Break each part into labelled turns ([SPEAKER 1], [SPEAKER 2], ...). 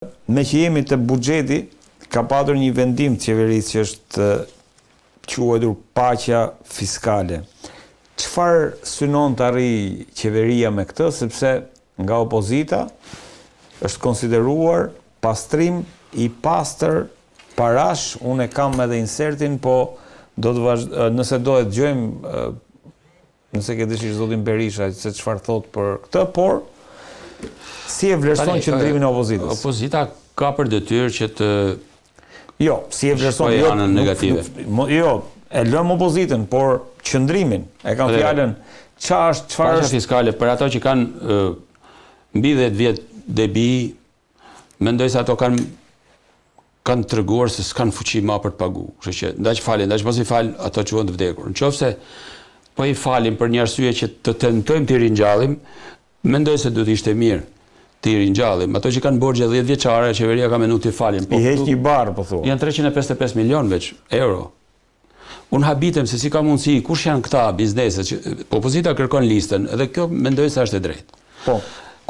[SPEAKER 1] Me që jemi të buxheti, ka patur një vendim të qeverisë që është quajtur paqja fiskale. Çfarë synon të arrijë qeveria me këtë, sepse nga opozita është konsideruar pastrim i pastër parash, unë e kam edhe insertin, po nëse do e dëgjojmë, nëse ke dëshirë zotin Berisha, se çfarë thot për këtë, por si e vlerëson qëndrimin e opozitës?
[SPEAKER 2] Opozita ka për detyrë që të
[SPEAKER 1] jo, si e vlerëson
[SPEAKER 2] anën negative.
[SPEAKER 1] Jo, e lëm opozitën, por qëndrimin, e kam fjalën çfarë
[SPEAKER 2] paqja fiskale për ato që kanë mbi 10 vjet debi, mendoj se ato kanë treguar se s'kan fuqi më për të pagu. Kështu që ndaq falin, ndaq mos i fal ato që vënë të vdekur. Nëse po i falim për një arsye që të tentojmë të ringjallim, mendoj se do të ishte mirë të ringjallim. Ato që kanë borxhe 10 vjeçare, qeveria ka menuar të falin.
[SPEAKER 1] I heq një barë, po thua.
[SPEAKER 2] Janë 355 milion veç euro. Unë habitem se si ka mundësi, kush janë këta bizneset që opozita kërkon listën, edhe kjo mendoj se është e drejtë.
[SPEAKER 1] Po.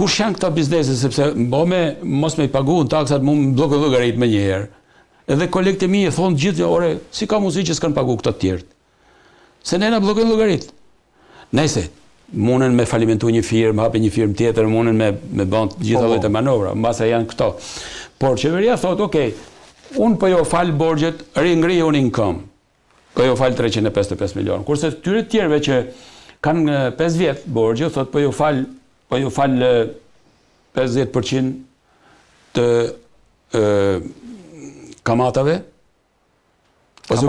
[SPEAKER 2] Kush janë këta bizneset, sepse mos me i pagu në taksat, mu më blokë llogarit më njëherë. Edhe kolegët e mi e thonë gjithë, ore, si ka mundësi që s'kan pagu këta tjertë? Se ne na blokojnë llogarit. Nëse munden me falimentu një firmë, hape një firmë tjetër, munden me bën gjitha llojet e manovra, mbase janë këto. Por qeveria thotë, okay, unë po jo fal borxhet, ringri unë income. Po jo fal 355 milion. Kurse këtyre të tjerëve që kanë 5 vjet borxhe, thotë po jo fal 50% të kamatave. Ose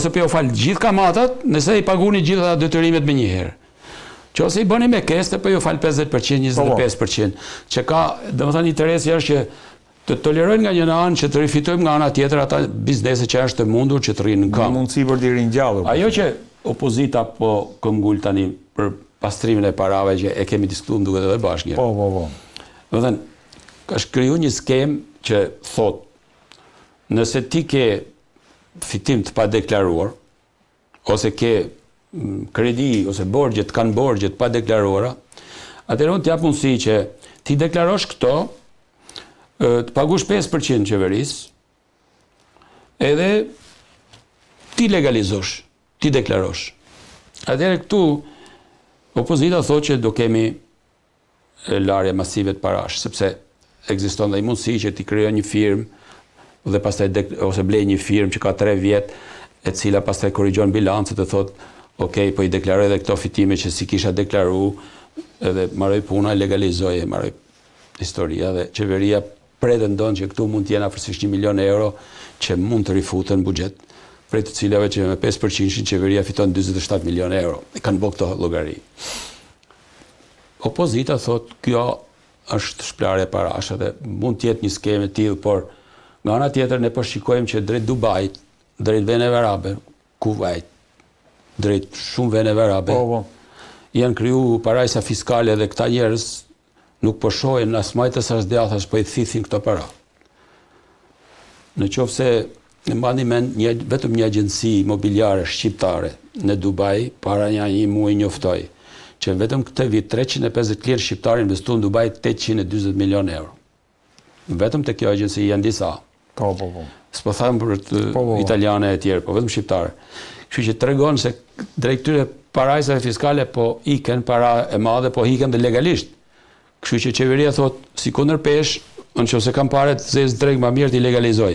[SPEAKER 2] po jo fal gjithë kamatat, nëse i paguni gjitha detyrimet me njëherë. Që ose i bëni me keste, po ju fal 50%, 25%. Që ka, domethënë interesi është që të tolerojnë nga një anë, që të rifitojmë nga ana tjetër ata biznese që është të mundur që të rrinë në kam.
[SPEAKER 1] Mundësi për të ringjallur.
[SPEAKER 2] Ajo që opozita po këmbgul tani për pastrimin e parave që e kemi diskutuar duket edhe bashkë.
[SPEAKER 1] Po.
[SPEAKER 2] Domethënë, ka shkruar një skemë që thotë, nëse ti ke fitim të pa deklaruar, ose ke kredi, ose borxhet, kanë borxhet pa deklaruara, atëherë unë t'jap mundësi që ti deklarosh këto, të pagush 5% qeverisë, edhe ti legalizosh, ti deklarosh. Atëherë këtu, opozita thotë që do kemi larje masive të parash, sepse ekziston dhe i mundësi që ti krijon një firmë, dhe pastaj ose blej një firmë që ka 3 vjet, e cila pastaj korrigjon bilancet e thotë, okej, po i deklaroj edhe këto fitime që si kisha deklaru, edhe marroj puna, legalizoj, marroj historia, dhe qeveria pretendon që këtu mund t'jena afërsisht 1 milion euro që mund të rifuten buxhet, prej të cilave që me 5% qeveria fiton 27 milion euro. E kanë bërë këto llogari. Opozita thot, kjo është shplarje parash, dhe mund t'jetë një skemë e tillë, por nga ana tjetër ne po shikojmë që drejt Dubait, drejt veneve arabe, Kuvajt, drejt shumë veneve arabe, janë kriju parajsa fiskale dhe këta njerëz nuk po shohin as majtës as djathash, po i thithin këto para. Në qoftë se e mbani mend vetëm një agjenci imobiliare shqiptare në Dubai para një muaji njoftoi që vetëm këtë vit 350 klientë shqiptarë investuan në Dubai 840 milion euro. Vetëm te kjo agjenci janë disa.
[SPEAKER 1] Po.
[SPEAKER 2] S'po them për italiane e tjerë, po vetëm shqiptare. Kështu që tregon se drejt këtyre parajsave fiskale po iken para e madhe, po iken dhe legalisht. Kështu që qeveria thot, si kundërpesh, nëse kam parë të zezë drejt më mirë t'i legalizoj.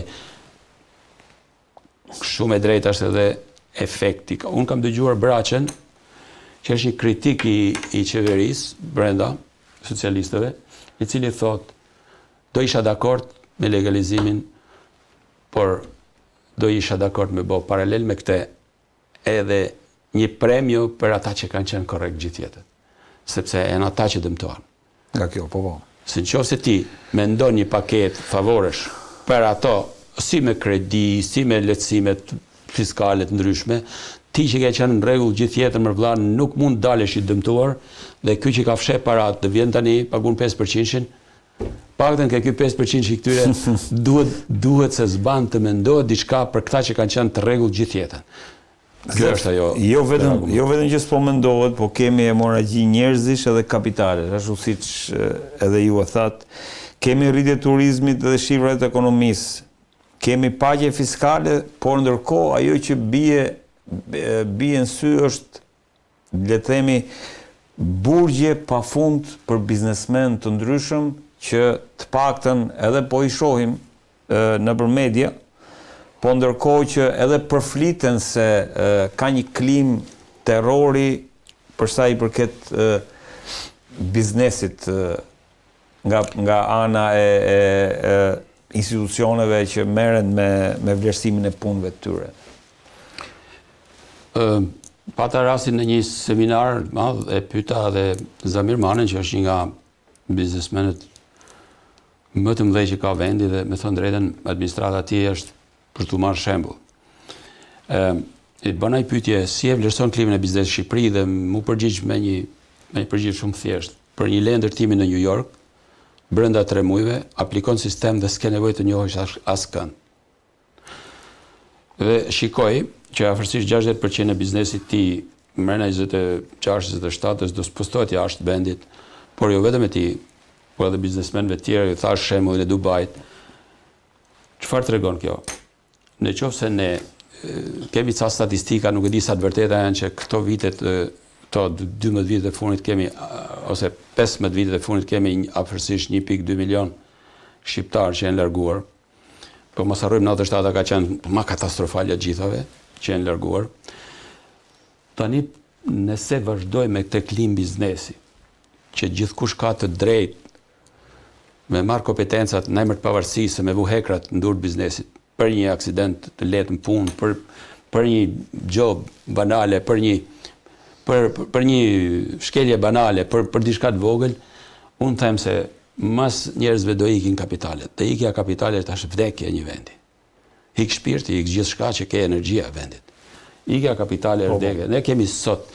[SPEAKER 2] Shumë e drejtë është edhe efekti. Unë kam dëgjuar Braçën, që është një kritik i qeverisë brenda socialistëve, i cili thot, do isha dakord me legalizimin, por do isha dakord me bë paralel me këtë edhe një premio për ata që kanë qenë korrekt gjithë jetën. Sepse janë ata që dëmtohen.
[SPEAKER 1] Nga kjo, po.
[SPEAKER 2] Se nëse ti mendon një paketë favoresh për ato, si me kredi, si me lehtësime fiskale të ndryshme, ti që ke qenë në rregull gjithë jetën më vëlla nuk mund dalesh i dëmtuar, dhe ky që ka fsheh parat të vjen tani pagun 5%, paktën ke ky 5% i këtyre duhet se s'ban të mendohet diçka për këta që kanë qenë të rregull gjithë jetën. Kjo është ajo.
[SPEAKER 1] Jo vetëm që s'po mendohet, po kemi hemorragji njerëzish edhe kapitale, ashtu siç edhe ju e thatë, kemi rritje turizmit dhe shifrat e ekonomisë, kemi paqe fiskale, por ndërkohë ajo që bie në sy është, le të themi, burgje pafund për biznesmen të ndryshëm që të paktën edhe po i shohim nëpër media, po ndërkohë që edhe përfliten se ka një klim terrori për sa i përket biznesit nga ana e institucioneve që merren me vlerësimin e punëve të tyre.
[SPEAKER 2] Pata rastin në një seminar madh e pyeta dhe Zamir Manën, që është një nga biznesmenët më të mëdhenj që ka vendi dhe me thënë drejtën administrata e tij është për t'u marrë shembull. I bëna një pyetje si e vlerëson klimën e biznesit në Shqipëri dhe mu përgjigj me një përgjigje shumë thjeshtë. Për një le ndërtimi në New York, brenda 3 muajve, aplikon sistem dhe s'ke nevojë të njohësh askënd. Dhe shikoj që afërsisht 60% e biznesit ti mrena 26-27 do spostohet jashtë vendit, por jo vetëm e ti, por edhe biznesmenëve tjerë, thash shembullin e Dubait. Çfarë tregon kjo? Në qoftë se ne kemi ca statistika, nuk e di sa të vërteta janë, që këto vitet, këto 12 vitet e fundit kemi, ose 15 vitet e fundit kemi afërsisht 1.2 milion shqiptarë që janë larguar. Po mos harrojmë 97 ka qenë më katastrofale gjithave që janë larguar. Tani nëse vazhdojmë me këtë klim biznesi, që gjithkush ka të drejtë me marrë kompetencat në emër të pavarësisë, me vu hekrat në durë biznesit, për një aksident të lehtë në punë, për një job banale, për një shkelje banale, për diçka të vogël, unë them se mas njerëzve do ikin kapitalet. Dhe ikja kapitalet është vdekje një vendi. Ik shpirti, ik gjithçka që ke energjia vendit. Ikja kapitalet është vdekje. Ne kemi sot,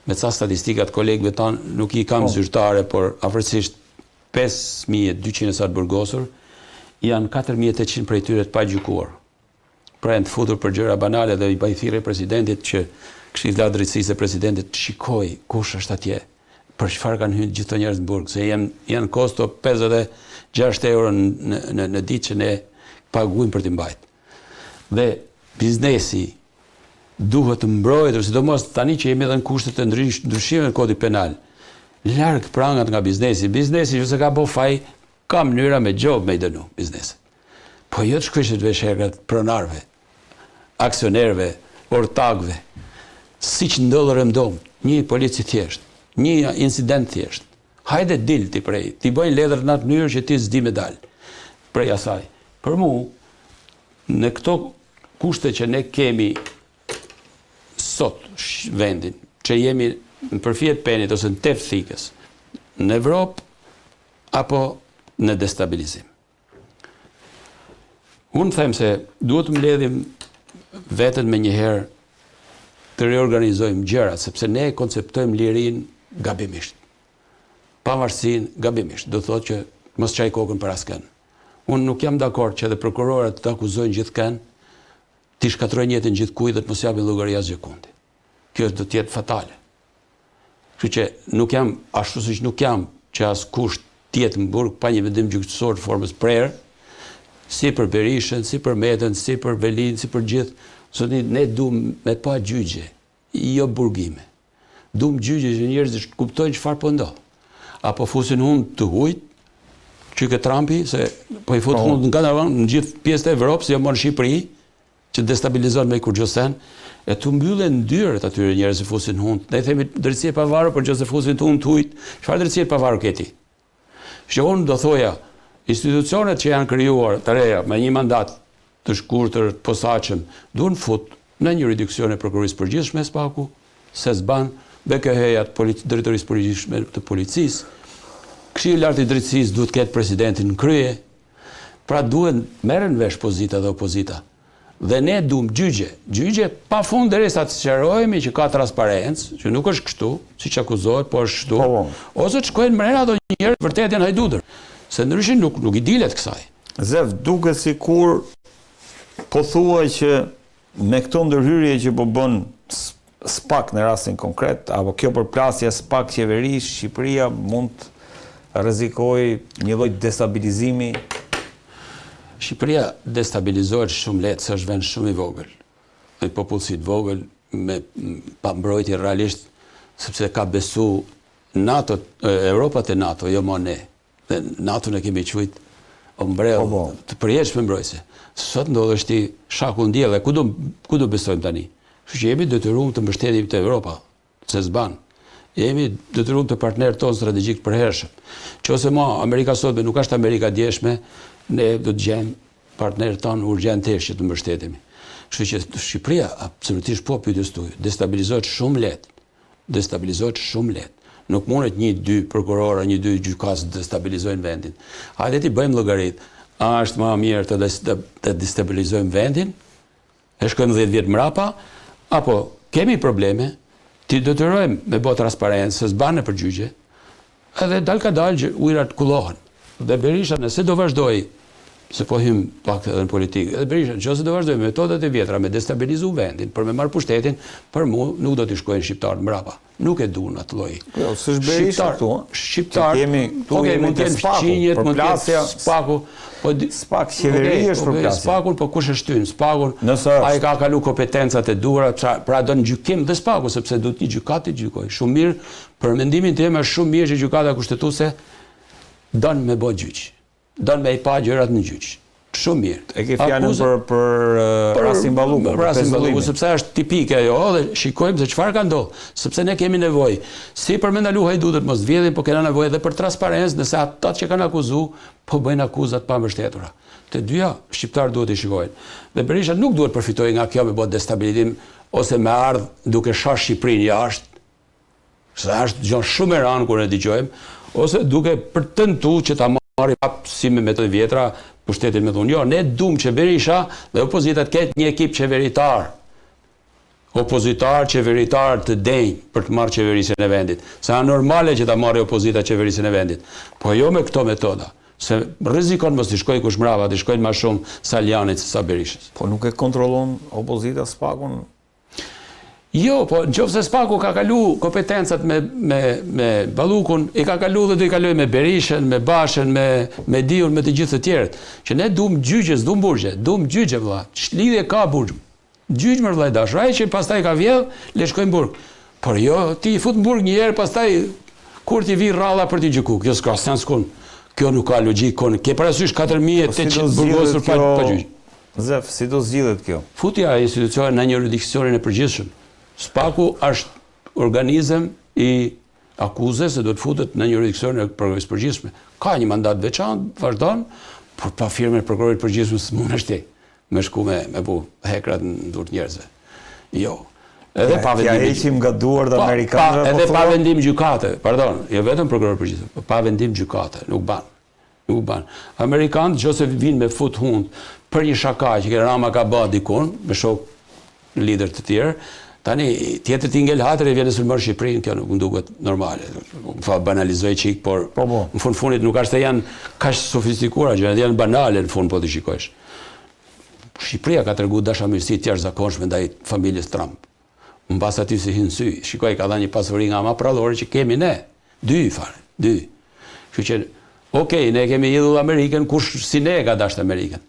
[SPEAKER 2] me ca statistikat kolegëve tanë, nuk i kam zyrtare, por afërsisht 5.200 sa të burgosur, janë 4.800 prej tyre të pagjykuar. Pra janë të futur për gjëra banale dhe i bëj thirrje presidentit që Këshilla e Drejtësisë e Presidentit të shikoj kush është atje, për çfarë kanë hyrë gjithë të njerëz në burg, se janë kosto 56 euro në ditë që ne paguajmë për t'i mbajtur. Dhe biznesi duhet të mbrojtur, sidomos tani që jemi edhe në kushte të ndryshimeve në kodin penal. Larg prangat nga biznesi. Biznesi nëse ka bo faj, ka mënyra me gjobë me i dënu bizneset. Po jo të shkryshit vesh hekrat pronarve, aksionerve, ortakve, si që ndodhër e mdomë, një polici thjesht, një incident thjesht. Hajde dil ti prej, ti bojnë ledrë në atë mënyrë që ti s'di me dalë prej asaj. Për mu, në këto kushte që ne kemi sot vendin, që jemi në përfjet penit ose në tef thikës, në Evropë apo në destabilizim. Unë them se duhet të mbledhim vetën me njëherë të reorganizojmë gjërat, sepse ne konceptojmë lirin gabimisht. Pavarësin gabimisht, do thotë që mos çaj kokën për askën. Unë nuk jam dakord që edhe prokurorët të akuzojnë gjithkën, t'i shkatrojnë jetën gjithkujt dhe të mos japin llogari asgjë kundi. Kjo do të jetë fatale. Kështu që nuk jam ashtu siç nuk jam që askush të jetë në burg pa një vendim gjyqësor të formës prerë, si për Berishën, si për Metën, si për Velin, si për gjithë. Sot ne duam me pa gjyqje, jo burgime. Duam gjyqje që njerëzit kuptojnë çfarë po ndodh. Apo fusin hund të hujt, që ke Trumpi, se po i fut hund në gjithë pjesët e Evropës, jo më në Shqipëri, që destabilizon me kurgjosen, e të mbyllen dyert atyre njerëz që fusin hund. Ne themi drejtësi e pavarur, por nëse fusin hund të hujt, çfarë drejtësi e pavarur ke ti? Që unë do thoja, institucionet që janë krijuar të reja me një mandat të shkurtër, të posaçëm, duhen fut në një jurisdiksion e prokurorisë përgjithshme SPAK-u, SESBAN, BKH-ja të drejtorisë përgjithshme të policisë, Këshilli i lartë i drejtësisë duhet ketë presidentin në krye. Pra duhet merren vesh pozita dhe opozita. Dhe ne duam gjyqje pafund derisa të sqarohemi që ka transparencë, që nuk është kështu, siç akuzohet, po është kështu, ose të shkojnë mrena ato njerëz vërtet janë hajdutër. Se ndryshe nuk I dilet kësaj.
[SPEAKER 1] Zef, duket sikur po thua që me këto ndërhyrje që po bën SPAK në rastin konkret, apo kjo përplasje SPAK qeverisë, Shqipëria mund rrezikoj një lloj destabilizimi?
[SPEAKER 2] Shqipëria destabilizohet shumë lehtë, se është vend shumë i vogël. Me popullsi të vogël, me pambrojtje realisht, sepse ka besu NATO, Europat e NATO, jo më ne. Dhe NATO në kemi quajt ombrell të përjetshme mbrojtëse. Sot ndodhesh ti shaku ndjell, ku do besojmë tani? Kështu që jemi detyruar të mbështetim te Europa, se s'ban. Jemi detyruar të partnerët tonë strategjik përhershëm. Qose Amerika sotme nuk është Amerika djeshme, ne do të gjejmë partnerët tonë urgjentisht që të mbështetemi. Kështu që Shqipëria absolutisht po pyetjes tuaj, destabilizohet shumë lehtë. Destabilizohet shumë lehtë. Nuk mundet 1-2 prokurora, 1-2 gjykatës të destabilizojnë vendin. Hajde ti bëjmë llogaritë. A është më mirë të destabilizojmë vendin? E shkojmë 10 vjet mrapa, apo kemi probleme, ti detyrojmë me bë transparencë, se s'ban në përgjigje, edhe dal ka dal që ujërat kullohen. Dhe Berisha nëse do vazhdoj, se po hym pak edhe në politikë, edhe Berisha nëse do vazhdoj me metodat e vjetra me destabilizu vendin, për me marrë pushtetin, për mu nuk do t'i shkojnë shqiptarët mbrapa. Nuk e duan atë lloj.
[SPEAKER 1] Jo, s'është Berisha këtu,
[SPEAKER 2] shqiptar. Mund të jenë fqinjet, mund të jenë Spaku,
[SPEAKER 1] Spak qeveri është për plasje.
[SPEAKER 2] Spakun, po kush e shtyn? Spakun, ai ka kalu kompetencat e duhura, pra do në gjykim dhe Spaku, sepse do të një gjykatë të gjykoj. Shumë mirë, për mendimin tim është shumë mirë që gjykata kushtetuese don me bë gjyq. Don me i pa gjërat në gjyq. Shumë mirë.
[SPEAKER 1] E ke fjalën për Rasim Ballukun,
[SPEAKER 2] për Rasim Ballukun, sepse është tipike ajo, dhe shikojmë se çfarë ka ndodhur, sepse ne kemi nevojë si për me ndalu hajdutët mos vjedhin, po kena nevojë edhe për transparencë, nëse ata që kanë akuzuar po bëjnë akuzat pa mbështetura. Të dyja shqiptarët duhet i shikojnë. Dhe Berisha nuk duhet përfitojë nga kjo me bë destabilizim ose me ardh duke shash Shqipërinë jashtë. Se është gjë shumë e rëndë kur e dëgjojmë, ose duke për tentuar që ta marrë si me metodë vjetra pushtetin me thonë, jo, ne duam që Berisha dhe opozita të ketë një ekip qeveritar. Qeveritar të denj për të marrë qeverisjen e vendit. Se është normale që ta marrë opozita qeverisjen e vendit. Po jo me këto metoda. Se rrezikon mos të shkojë kush mbrapa, të shkojnë më shumë Saljanit se sa Berishës.
[SPEAKER 1] Po nuk e kontrollon opozita Spakun?
[SPEAKER 2] Jo, po nëse Spaku ka kalu kompetencat me Ballukun, i ka kalu dhe do i kaloj me Berishën, me Bashën, me Diun, me të gjithë të tjerët. Që ne duam gjyqe, s'duam burgje, duam gjyqe vëlla. Ç'lidhje ka burg? Gjyq më vëllai dash, ai që pastaj ka vjedh, le shkojnë burg. Por jo, ti i fut në burg një herë, pastaj kur ti vi rralla për t'i gjykuar. Kjo s'ka sens kun. Kjo nuk ka logjik kun. Ke parasysh 4800 burgosur pa gjyq.
[SPEAKER 1] Zef, si do zgjidhet kjo?
[SPEAKER 2] Futja e institucionit në një jurisdiksionin e përgjithshëm. Spaku është organizëm i akuzës se do të futet në një jurisdiksion e prokurorisë përgjithshme. Ka një mandat veçantë, vazhdon, por pa firmën e prokurorit përgjithshëm s'mundesh ti me shku me bu hekrat në dur të njerëzve. Jo. Edhe pa vendim.
[SPEAKER 1] Ja heqim nga duart amerikanëve.
[SPEAKER 2] Edhe pa vendim gjykate, pardon, jo vetëm prokuror përgjithshëm, po pa vendim gjykate, nuk ban. Nuk ban. Amerikanët nëse vinë me fut hund për një shaka që Rama ka bë dikun, me shok lider të tjerë, tani, tjetër ti ngel hatër e vjen e sulmon Shqipërinë, kjo nuk më duket normale. Fa banalizoj qik, por në fundit nuk është të janë kaq sofistikuara, që janë banale në fund po të shikojsh. Shqipëria ka tregu dashamirësi të jashtëzakonshme ndaj familjes Trump. Mbas aty si hin sy, shikoj ka dhënë një pasuri nga ma prallore që kemi ne. 2 fare, 2. Kështu që, okej, ne kemi idhull Amerikën, kush si ne ka dashur Amerikën.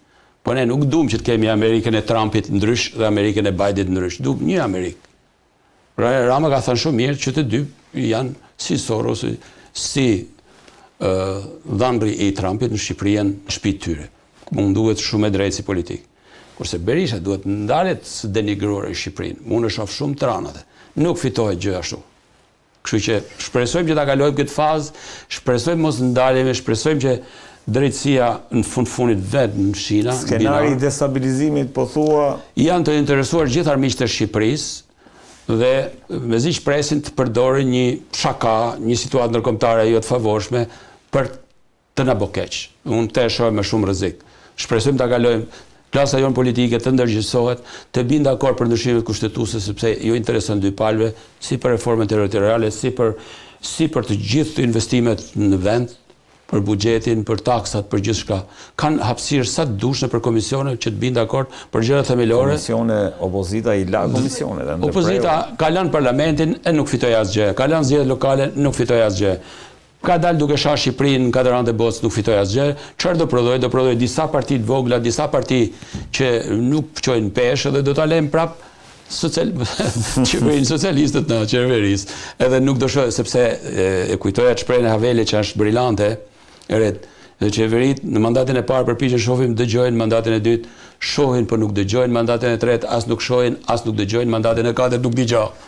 [SPEAKER 2] Po ne nuk duam që të kemi Amerikën e Trumpit ndrysh dhe Amerikën e Bidenit ndrysh. Duam një Amerikë. Pra Rama ka thënë shumë mirë që të dy janë si Soros, si dhënri i Trumpit në Shqipëri janë në shtëpitë tyre. Mund duhet shumë e drejtë si politik. Kurse Berisha duhet ndalet së denigruar i Shqipërinë. Mund të shoh shumë tranate. Nuk fitohet gjë ashtu. Kështu që shpresojmë që ta kalojmë këtë fazë, shpresojmë mos ndalemi, shpresojmë që drejtësia në fundit vetë në Shina.
[SPEAKER 1] Skenari i destabilizimit po thua
[SPEAKER 2] janë të interesuar gjithë armiqtë e Shqipërisë dhe mezi shpresin të përdorin një shaka, një situatë ndërkombëtare jo të favorshme për të na bë keq. Unë të shoh me shumë rrezik. Shpresojmë ta kalojmë. Klasa jonë politike të ndërgjegjësohet, të binë dakord për ndryshimet kushtetuese, sepse ju intereson dy palëve, si për reformën territoriale, si për të gjithë investimet në vend, për buxhetin, për taksat, për gjithçka. Kanë hapësirë sa të dushme për komisione që të binë dakord për gjëra themelore.
[SPEAKER 1] Komisione, opozita i la komisione.
[SPEAKER 2] Opozita ka lënë parlamentin e nuk fitoi asgjë. Ka lënë zgjedhjet lokale, nuk fitoi asgjë. ka dalë duke shah Shqipërinë në 4 anë të botës, nuk fitoi asgjë. Çfarë do prodhoi? Do prodhoi disa parti të vogla, disa parti që nuk çojnë peshë dhe do ta lëm prap qeverinë socialistët në qeverisë. Edhe nuk do shoh sepse e kujtoja shprehjen e Havelit që është brillante, dhe qeveritë në mandatin e parë përpiqen shohin, dëgjojnë, mandatin e dytë shohin, por nuk dëgjojnë, mandatin e tretë as nuk shohin, as nuk dëgjojnë, mandatin e katërt nuk dëgjojnë.